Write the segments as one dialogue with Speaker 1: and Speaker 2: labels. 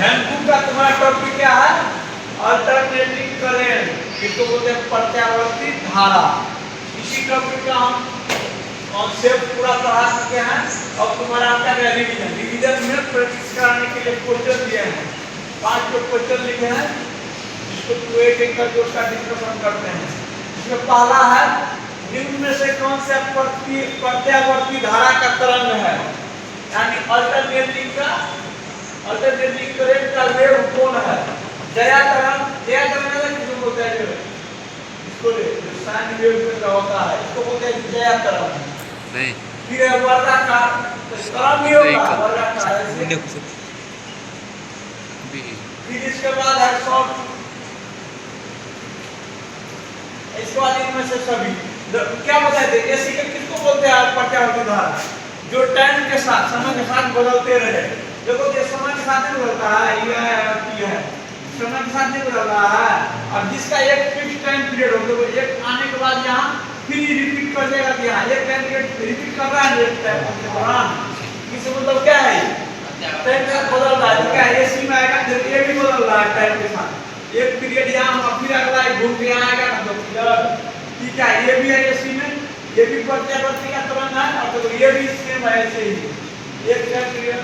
Speaker 1: Handbook का तुम्हारा topic क्या है? अल्टरनेटिंग करंट, किसको बोलते हैं? प्रत्यावर्ती धारा। इसी टॉपिक का हम कॉन्सेप्ट पूरा पढ़ा चुके हैं। अब तुम्हारा क्या है? रिवीजन। रिवीजन में प्रैक्टिस कराने के लिए क्वेश्चन दिए हैं, 5 क्वेश्चन लिखे हैं, जिसको टू एक का जो उसका डिस्कशन करते हैं। इसमें पहला है, निम्न में से कौन सा प्रत्यावर्ती धारा का तरंग है? यानी अल्टरनेटिंग करंट का वेव कौन है? जया तरंग किसको बोलते हैं? इसको जो साइन वेव में होता है इसको बोलते हैं जया तरंग।
Speaker 2: नहीं,
Speaker 1: फिर है वर्गाकार तरंग ही होगा, वर्गाकार। फिर इसके बाद है शॉर्ट। इसके बाद इनमें से सभी क्या बताए थे? एसी के किसको बोलते हैं? प्रत्यावर्ती धारा जो टाइम के साथ, समय के साथ बदलते रहे। देखो ये समय के साथ नहीं बदलता है, ये है समय के साथ नहीं बदल रहा है। और जिसका एक फिक्स टाइम पीरियड हो, देखो एक आने के बाद यहाँ फिर रिपीट कर देगा कि यहाँ एक टाइम पीरियड रिपीट कर रहा है एक टाइम के दौरान। इससे मतलब क्या है? टाइम के साथ बदल रहा है। क्या है? एसी में आएगा ये भी बदल रहा है टाइम के साथ। एक पीरियड यहाँ फिर अगला घूम के आएगा ना, तो पीरियड ठीक है। ये भी है एसी में, ये भी प्रत्यावर्ती का तरंग है। और तो ये भी सेम है, ऐसे ही एक टाइम पीरियड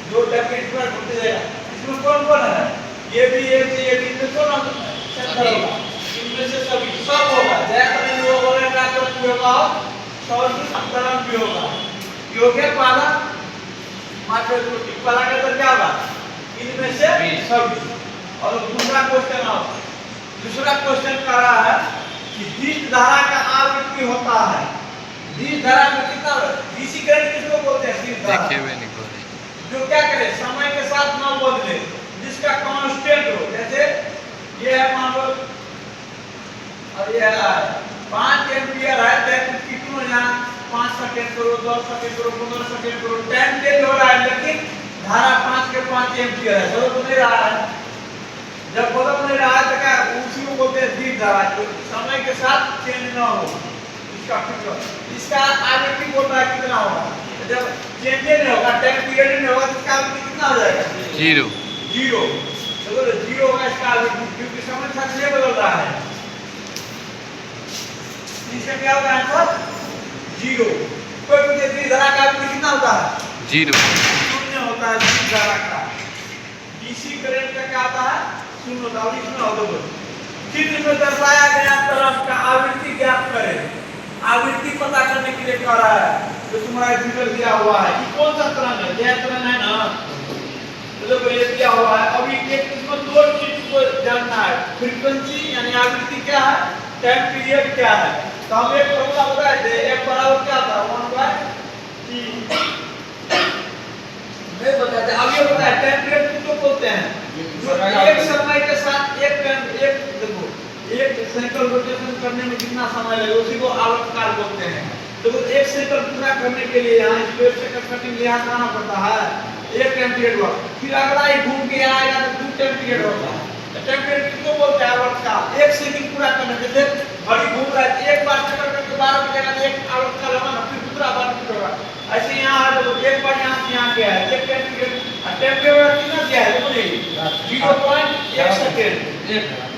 Speaker 1: दो टाइम पीरियड पूरा घूमते जाएगा। इसमें कौन कौन है? ये भी इनमें कौन होगा? इनमें से सभी सब होगा। जया तरंग भी होगा, क्या तरंग भी होगा, सौर तरंग भी होगा। ये हो गया पहला माइक्रोस्कोपिक। पहला का तो क्या होगा? इनमें से सभी। और दूसरा क्वेश्चन आओ, दूसरा क्वेश्चन कर रहा है कि दीर्घ धारा का आवृत्ति होता है। दीर्घ धारा में कितना? डीसी करंट किसको बोलते हैं? दीर्घ धारा जो क्या करे? समय के साथ न बदले, जिसका कांस्टेंट हो। जैसे ये है मान लो, और ये है 5 एम्पियर है, तो कितना यहाँ 5 सेकंड करो, 10 सेकंड करो, 15 सेकंड करो, टाइम चेंज हो रहा है, लेकिन धारा 5 के 5 एम्पियर है, बदल नहीं रहा है। जब बदल नहीं रहा है तो क्या उसी को बोलते हैं दीर्घ धारा, जो समय के साथ चेंज ना हो। इसका आवृत्ति बोलता है कितना होगा? जब चेंज नहीं होगा, टाइम पीरियड नहीं होगा, तो इसका आवृत्ति कितना हो जाएगा? जीरो। चलो जीरो होगा इसका आवृत्ति, क्योंकि समय के साथ ये बदल रहा है। इसका क्या होगा आंसर? जीरो। कोई पूछे दीर्घ धारा का आवृत्ति कितना होता है? जीरो, शून्य होता है दीर्घ धारा का। डीसी करंट का क्या आता है? शून्य होता है। इसमें होगा चित्र में दर्शाया गया तरंग का आवृत्ति ज्ञात करें। आवृत्ति पता करने के लिए कह रहा है, जो तुम्हारा फिगर दिया हुआ है। ये कौन सा तरंग है? जया तरंग है ना, तो देखो ये दिया हुआ है। अभी एक इसमें दो चीज को जानना है, फ्रीक्वेंसी यानी आवृत्ति क्या है, टाइम पीरियड क्या है। तो हम एक फॉर्मूला बताए थे, एक बराबर क्या था? 1/T नहीं बताते। अब ये बताया टाइम पीरियड किसको बोलते हैं? जो एक समय के साथ एक देखो एक साइकिल रोटेशन करने में कितना समय लगेगा, उसी को आवर्तकाल बोलते हैं। तो एक साइकिल पूरा करने के लिए यहाँ स्क्वायर सेकंड कटिंग लिहाज करना पड़ता है, एक टाइम पीरियड हुआ। फिर अगला ही घूम के आएगा तो 2 टाइम पीरियड होता है। टाइम पीरियड किसको बोलते हैं? आवर्तकाल। एक साइकिल पूरा करने के लिए घड़ी घूम रहा है, एक बार चक्कर करके 12 बजेगा तो एक आवर्तकाल होगा, फिर दूसरा बार होगा। ऐसे यहाँ है तो एक बार यहाँ से यहाँ गया है, एक टाइम पीरियड कितना दिया है? देखो नहीं 0.1 सेकंड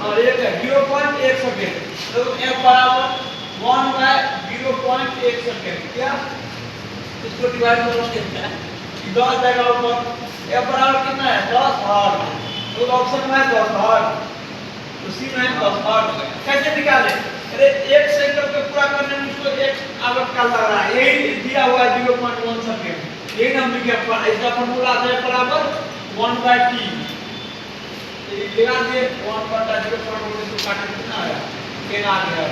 Speaker 1: और एक है 0.1 सेकंड। तो f बराबर 1/0.1 सेकंड। क्या इसको डिवाइड करोगे 10 जाएगा ऊपर। f बराबर कितना है? 10 हर्ट्ज। तो ऑप्शन में है 10 हर्ट्ज, तो सी में 10 हर्ट्ज। कैसे निकाले? अरे एक साइकिल को पूरा करने में उसको एक आवर्तकाल लग रहा है, यही दिया हुआ है 0.1 सेकंड। ये नंबर क्या इसका फॉर्मूला आता है बराबर 1/T। ये लगा दिए 1/0.1 इसको काटे कितना आया? 10 आ गया है।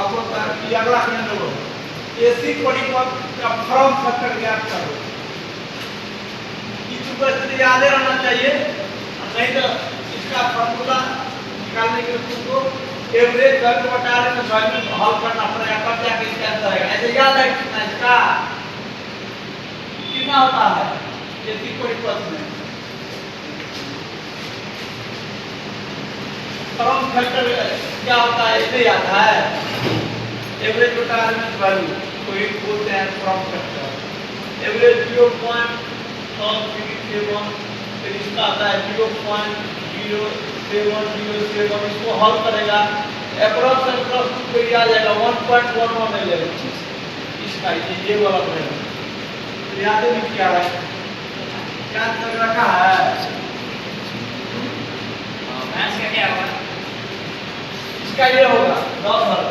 Speaker 1: अब ये अगला करने दो, एसी परिपथ का फॉर्म फैक्टर ज्ञात करो। इस पर याद रहना चाहिए, नहीं तो इसका फॉर्मूला निकालने के लिए तुमको एवरेज वर्ग बटा में वैल्यू हल करना पड़ेगा, तब जाके इसका आंसर आएगा। ऐसे याद है कितना इसका कितना होता है? एसी परिपथ में फॉर्म फैक्टर क्या होता है? इसे याद है, एवरेज बटा में वैल्यू को ही बोलते हैं फॉर्म फैक्टर। एवरेज 0.737 फिर इसका आता है 0.0707, इसको हल करेगा अप्रॉक्स को ये आ जाएगा 1.1111 इसका ये वाला बनेगा। तो याद में क्या है, याद कर रखा है
Speaker 2: मैथ्स का क्या होगा?
Speaker 1: इसका ये होगा 10,000।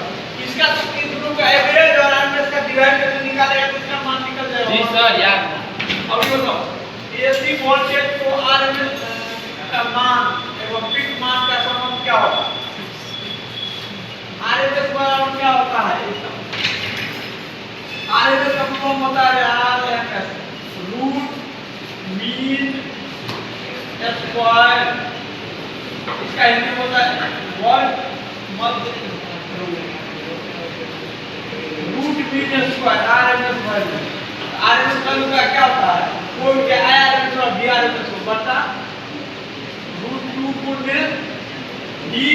Speaker 1: इसका तो इन दोनों का एवरेज और एवरेज का डिवाइड करके निकालेगा तो इसका मान निकल जाएगा।
Speaker 2: जी सर याद है।
Speaker 1: अब ये बताओ एसी वोल्टेज को आरएमएस का मान एवं पीक मान का संबंध क्या होगा? आरएमएस बराबर क्या होता है? आरएमएस का फॉर्म होता है आरएमएस रूट मीन स्क्वायर, इसका हिंदी में होता है वर्ग मध्य root mean square RMS value. RMS value का क्या होता है? कोई के आरएमएस और बीआरएमएस को बटा √2 गुणे डी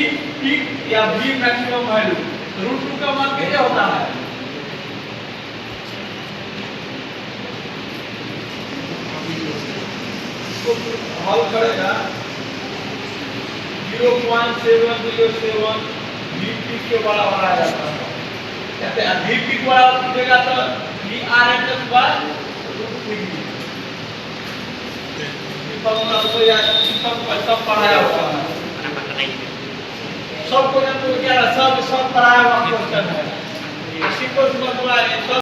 Speaker 1: पीक या बी मैक्सिमम वैल्यू। √2 का मान क्या होता है? इसको हल करेगा 0.707 बी पीक के बराबर आ जाता है। कहते हैं बी पीक बराबर पूछेगा तो बी आरएमएस बाय √3। फॉर्मूला तो यार सब पढ़ाया हुआ है, सबको जब क्या सब पढ़ाया हुआ क्वेश्चन है। सिंपल फॉर्मूला है सब